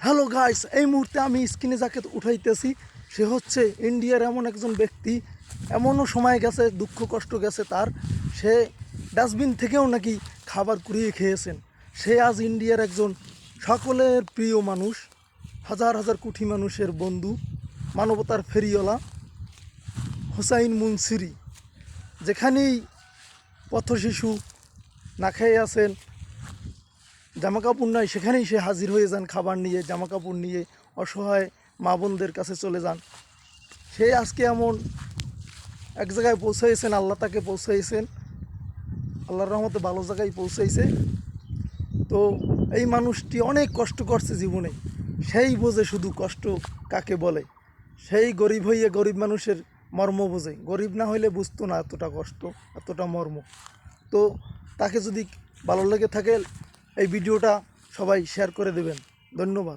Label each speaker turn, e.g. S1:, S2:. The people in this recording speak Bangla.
S1: হ্যালো গাইস, এই মুহূর্তে আমি স্ক্রিনে যাকে উঠাইতেছি সে হচ্ছে ইন্ডিয়ার এমন একজন ব্যক্তি। এমনও সময় গেছে, দুঃখ কষ্ট গেছে তার, সে ডাস্টবিন থেকেও নাকি খাবার কুড়িয়ে খেয়েছেন। সে আজ ইন্ডিয়ার একজন সকলের প্রিয় মানুষ, হাজার হাজার কোটি মানুষের বন্ধু, মানবতার ফেরিওয়ালা হুসাইন মুনসিরি। যেখানেই পথশিশু না খেয়ে আছেন, জামা কাপড় নাই, সেখানেই সে হাজির হয়ে যান খাবার নিয়ে, জামা কাপড় নিয়ে, অসহায় মা বোনদের কাছে চলে যান। সে আজকে এমন এক জায়গায় পৌঁছাইছেন, আল্লাহ তাকে পৌঁছাইছেন, আল্লাহর রহমতে ভালো জায়গায় পৌঁছাইছে। তো এই মানুষটি অনেক কষ্ট করছে জীবনে, সেই বোঝে শুধু কষ্ট কাকে বলে। সেই গরিব হইয়ে গরিব মানুষের মর্ম বোঝে, গরিব না হইলে বুঝতো না এতটা কষ্ট, এতটা মর্ম। তো তাকে যদি ভালো লেগে থাকে এই ভিডিওটা সবাই শেয়ার করে দেবেন। ধন্যবাদ।